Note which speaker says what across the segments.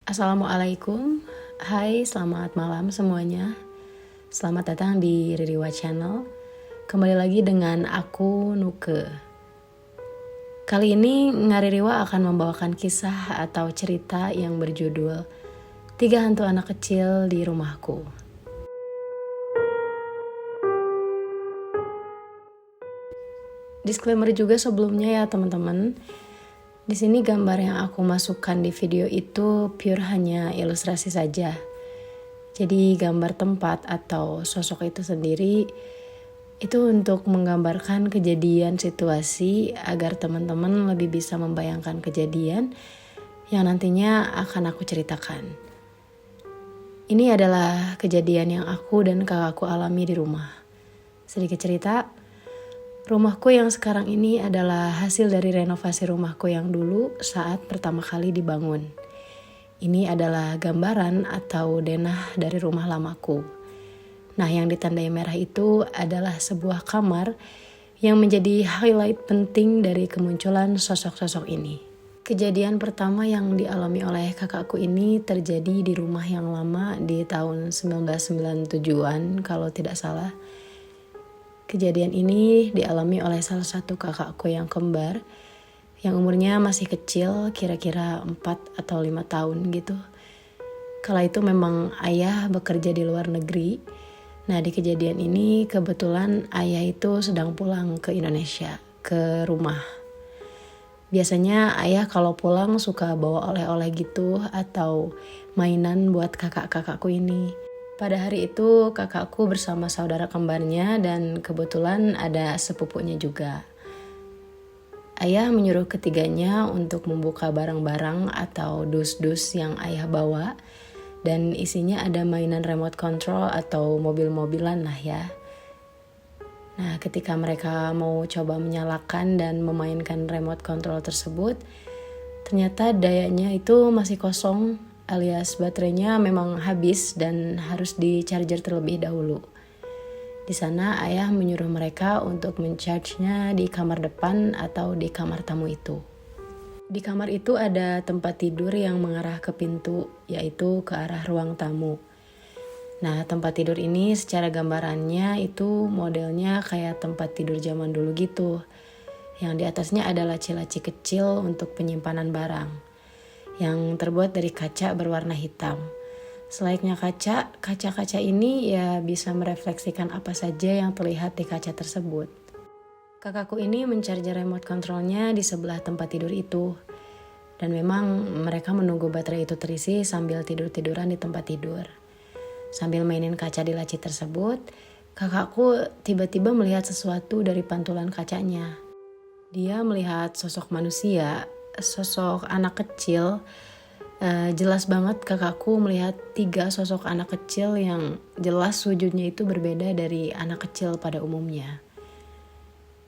Speaker 1: Assalamualaikum, hai selamat malam semuanya. Selamat datang di Ririwa Channel. Kembali lagi dengan aku Nuke. Kali ini Ngaririwa akan membawakan kisah atau cerita yang berjudul 3 Hantu Anak Kecil di Rumahku. Disclaimer juga sebelumnya ya teman-teman. Di sini gambar yang aku masukkan di video itu pure hanya ilustrasi saja. Jadi gambar tempat atau sosok itu sendiri itu untuk menggambarkan kejadian situasi agar teman-teman lebih bisa membayangkan kejadian yang nantinya akan aku ceritakan. Ini adalah kejadian yang aku dan kakakku alami di rumah. Sedikit cerita. Rumahku yang sekarang ini adalah hasil dari renovasi rumahku yang dulu saat pertama kali dibangun. Ini adalah gambaran atau denah dari rumah lamaku. Nah, yang ditandai merah itu adalah sebuah kamar yang menjadi highlight penting dari kemunculan sosok-sosok ini. Kejadian pertama yang dialami oleh kakakku ini terjadi di rumah yang lama di tahun 1997-an kalau tidak salah. Kejadian ini dialami oleh salah satu kakakku yang kembar, yang umurnya masih kecil, kira-kira 4 atau 5 tahun gitu. Kala itu memang ayah bekerja di luar negeri. Nah, di kejadian ini kebetulan ayah itu sedang pulang ke Indonesia, ke rumah. Biasanya ayah kalau pulang suka bawa oleh-oleh gitu atau mainan buat kakak-kakakku ini. Pada hari itu kakakku bersama saudara kembarnya dan kebetulan ada sepupunya juga. Ayah menyuruh ketiganya untuk membuka barang-barang atau dus-dus yang ayah bawa dan isinya ada mainan remote control atau mobil-mobilan lah ya. Nah, ketika mereka mau coba menyalakan dan memainkan remote control tersebut, ternyata dayanya itu masih kosong alias baterainya memang habis dan harus di-charger terlebih dahulu. Di sana ayah menyuruh mereka untuk mencharge-nya di kamar depan atau di kamar tamu itu. Di kamar itu ada tempat tidur yang mengarah ke pintu, yaitu ke arah ruang tamu. Nah, tempat tidur ini secara gambarannya itu modelnya kayak tempat tidur zaman dulu gitu. Yang di atasnya ada laci-laci kecil untuk penyimpanan barang yang terbuat dari kaca berwarna hitam. Selayaknya kaca ini ya bisa merefleksikan apa saja yang terlihat di kaca tersebut. Kakakku ini mencharger remote controlnya di sebelah tempat tidur itu. Dan memang mereka menunggu baterai itu terisi sambil tidur-tiduran di tempat tidur. Sambil mainin kaca di laci tersebut, kakakku tiba-tiba melihat sesuatu dari pantulan kacanya. Dia melihat sosok manusia, sosok anak kecil. Jelas banget kakakku melihat 3 sosok anak kecil yang jelas wujudnya itu berbeda dari anak kecil pada umumnya.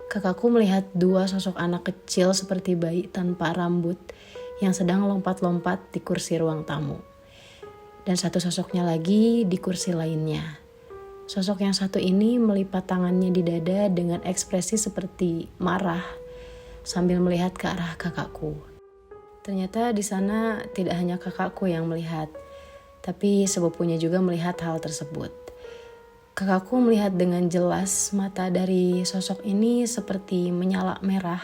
Speaker 1: Kakakku melihat 2 sosok anak kecil seperti bayi tanpa rambut yang sedang lompat-lompat di kursi ruang tamu. Dan satu sosoknya lagi di kursi lainnya. Sosok yang satu ini melipat tangannya di dada dengan ekspresi seperti marah sambil melihat ke arah kakakku. Ternyata di sana tidak hanya kakakku yang melihat, tapi sepupunya juga melihat hal tersebut. Kakakku melihat dengan jelas mata dari sosok ini seperti menyala merah.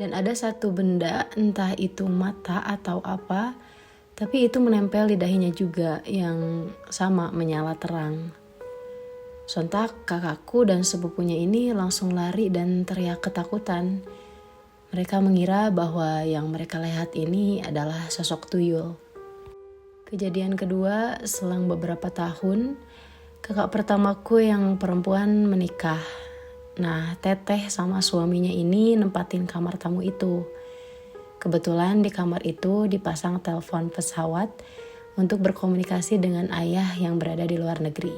Speaker 1: Dan ada satu benda, entah itu mata atau apa, tapi itu menempel di dahinya juga yang sama menyala terang. Sontak kakakku dan sepupunya ini langsung lari dan teriak ketakutan. Mereka mengira bahwa yang mereka lihat ini adalah sosok tuyul. Kejadian kedua, selang beberapa tahun, kakak pertamaku yang perempuan menikah. Nah, teteh sama suaminya ini nempatin kamar tamu itu. Kebetulan di kamar itu dipasang telepon pesawat untuk berkomunikasi dengan ayah yang berada di luar negeri.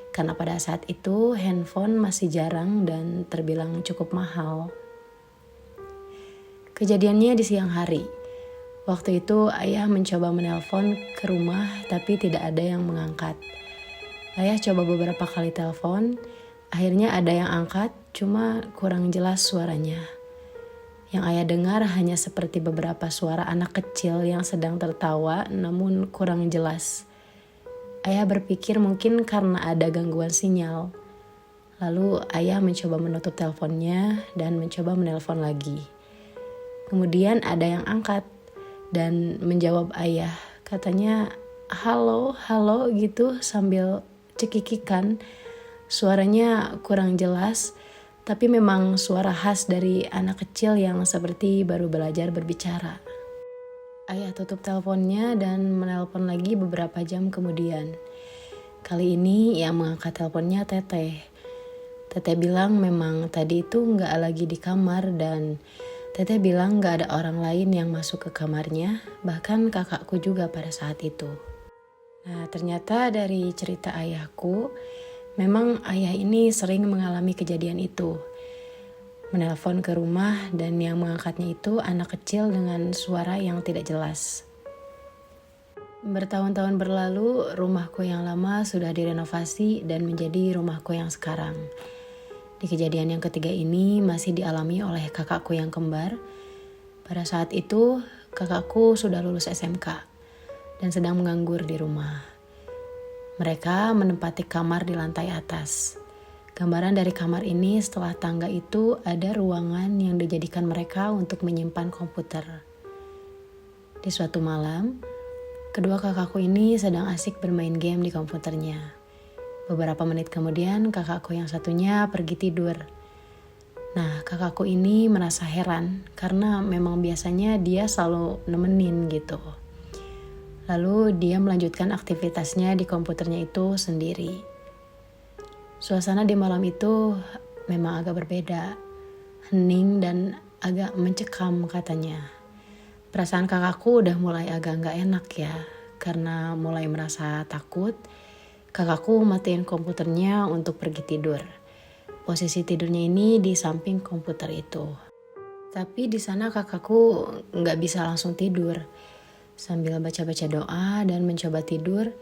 Speaker 1: Karena pada saat itu handphone masih jarang dan terbilang cukup mahal. Kejadiannya di siang hari. Waktu itu ayah mencoba menelpon ke rumah tapi tidak ada yang mengangkat. Ayah coba beberapa kali telepon, akhirnya ada yang angkat, cuma kurang jelas suaranya. Yang ayah dengar hanya seperti beberapa suara anak kecil yang sedang tertawa namun kurang jelas. Ayah berpikir mungkin karena ada gangguan sinyal. Lalu ayah mencoba menutup teleponnya dan mencoba menelpon lagi. Kemudian ada yang angkat dan menjawab ayah. Katanya halo, halo gitu sambil cekikikan. Suaranya kurang jelas, tapi memang suara khas dari anak kecil yang seperti baru belajar berbicara. Ayah tutup teleponnya dan menelpon lagi beberapa jam kemudian. Kali ini yang mengangkat teleponnya Teteh. Teteh bilang memang tadi itu nggak lagi di kamar dan Teteh bilang nggak ada orang lain yang masuk ke kamarnya, bahkan kakakku juga pada saat itu. Nah, ternyata dari cerita ayahku, memang ayah ini sering mengalami kejadian itu. Menelpon ke rumah dan yang mengangkatnya itu anak kecil dengan suara yang tidak jelas. Bertahun-tahun berlalu, rumahku yang lama sudah direnovasi dan menjadi rumahku yang sekarang. Di kejadian yang ketiga ini masih dialami oleh kakakku yang kembar. Pada saat itu, kakakku sudah lulus SMK dan sedang menganggur di rumah. Mereka menempati kamar di lantai atas. Gambaran dari kamar ini setelah tangga itu ada ruangan yang dijadikan mereka untuk menyimpan komputer. Di suatu malam, kedua kakakku ini sedang asik bermain game di komputernya. Beberapa menit kemudian kakakku yang satunya pergi tidur. Nah, kakakku ini merasa heran karena memang biasanya dia selalu nemenin gitu. Lalu dia melanjutkan aktivitasnya di komputernya itu sendiri. Suasana di malam itu memang agak berbeda, hening dan agak mencekam katanya. Perasaan kakakku udah mulai agak gak enak ya, karena mulai merasa takut. Kakakku matiin komputernya untuk pergi tidur. Posisi tidurnya ini di samping komputer itu. Tapi di sana kakakku gak bisa langsung tidur. Sambil baca-baca doa dan mencoba tidur,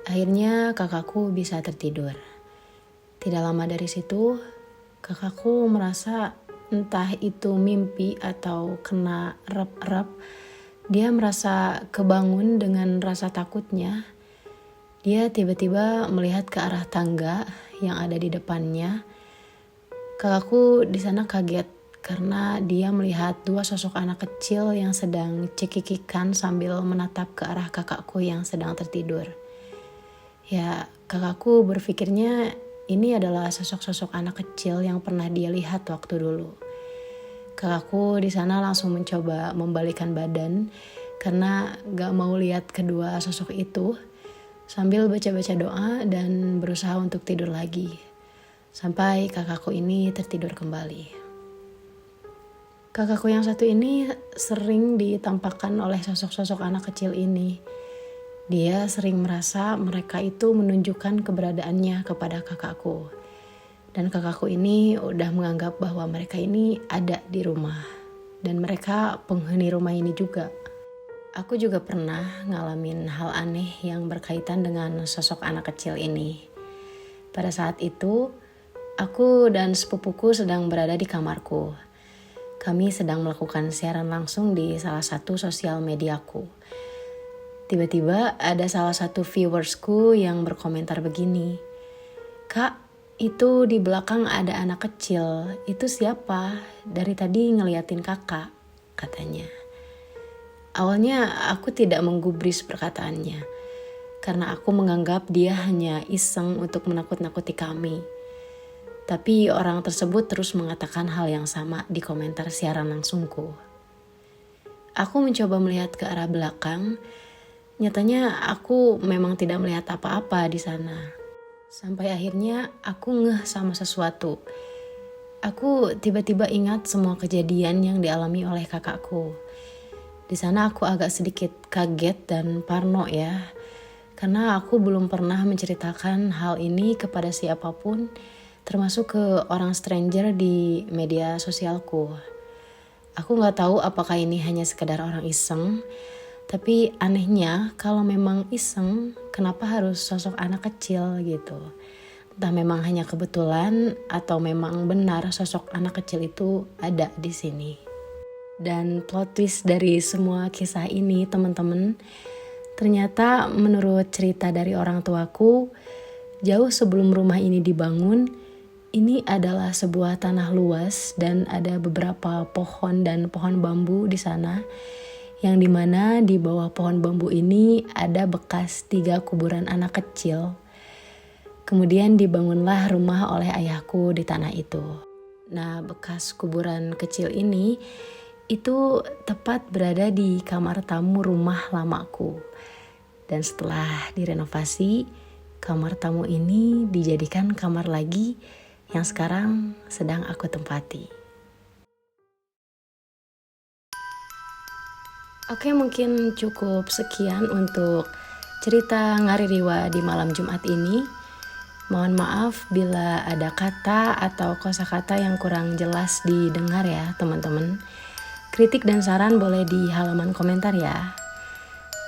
Speaker 1: akhirnya kakakku bisa tertidur. Tidak lama dari situ, kakakku merasa entah itu mimpi atau kena rep-rep. Dia merasa kebangun dengan rasa takutnya. Dia tiba-tiba melihat ke arah tangga yang ada di depannya. Kakakku di sana kaget karena dia melihat dua sosok anak kecil yang sedang cekikikan sambil menatap ke arah kakakku yang sedang tertidur. Ya, kakakku berpikirnya ini adalah sosok-sosok anak kecil yang pernah dia lihat waktu dulu. Kakakku di sana langsung mencoba membalikkan badan karena gak mau lihat kedua sosok itu, sambil baca-baca doa dan berusaha untuk tidur lagi. Sampai kakakku ini tertidur kembali. Kakakku yang satu ini sering ditampakkan oleh sosok-sosok anak kecil ini. Dia sering merasa mereka itu menunjukkan keberadaannya kepada kakakku. Dan kakakku ini udah menganggap bahwa mereka ini ada di rumah. Dan mereka penghuni rumah ini juga. Aku juga pernah ngalamin hal aneh yang berkaitan dengan sosok anak kecil ini. Pada saat itu, aku dan sepupuku sedang berada di kamarku. Kami sedang melakukan siaran langsung di salah satu sosial mediaku. Tiba-tiba ada salah satu viewersku yang berkomentar begini. "Kak, itu di belakang ada anak kecil. Itu siapa? Dari tadi ngeliatin kakak," katanya. Awalnya aku tidak menggubris perkataannya. Karena aku menganggap dia hanya iseng untuk menakut-nakuti kami. Tapi orang tersebut terus mengatakan hal yang sama di komentar siaran langsungku. Aku mencoba melihat ke arah belakang. Nyatanya aku memang tidak melihat apa-apa di sana. Sampai akhirnya aku ngeh sama sesuatu. Aku tiba-tiba ingat semua kejadian yang dialami oleh kakakku. Di sana aku agak sedikit kaget dan parno ya. Karena aku belum pernah menceritakan hal ini kepada siapapun, termasuk ke orang stranger di media sosialku. Aku gak tahu apakah ini hanya sekedar orang iseng, tapi anehnya kalau memang iseng, kenapa harus sosok anak kecil gitu. Entah memang hanya kebetulan atau memang benar sosok anak kecil itu ada di sini. Dan plot twist dari semua kisah ini teman-teman, ternyata menurut cerita dari orang tuaku, jauh sebelum rumah ini dibangun, ini adalah sebuah tanah luas dan ada beberapa pohon dan pohon bambu di sana, yang dimana di bawah pohon bambu ini ada bekas 3 kuburan anak kecil. Kemudian dibangunlah rumah oleh ayahku di tanah itu. Nah, bekas kuburan kecil ini itu tepat berada di kamar tamu rumah lamaku. Dan setelah direnovasi, kamar tamu ini dijadikan kamar lagi yang sekarang sedang aku tempati. Oke, mungkin cukup sekian untuk cerita Ngaririwa di malam Jumat ini. Mohon maaf bila ada kata atau kosakata yang kurang jelas didengar ya teman-teman. Kritik dan saran boleh di halaman komentar ya.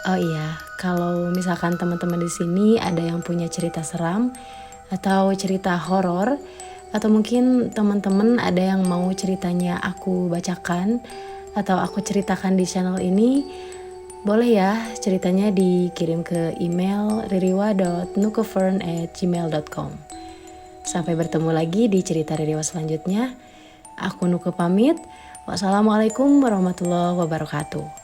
Speaker 1: Oh iya, kalau misalkan teman-teman di sini ada yang punya cerita seram atau cerita horor, atau mungkin teman-teman ada yang mau ceritanya aku bacakan atau aku ceritakan di channel ini, boleh ya ceritanya dikirim ke email ririwa.nukefern@gmail.com. Sampai bertemu lagi di cerita Ririwa selanjutnya. Aku Nuke pamit. Wassalamualaikum warahmatullahi wabarakatuh.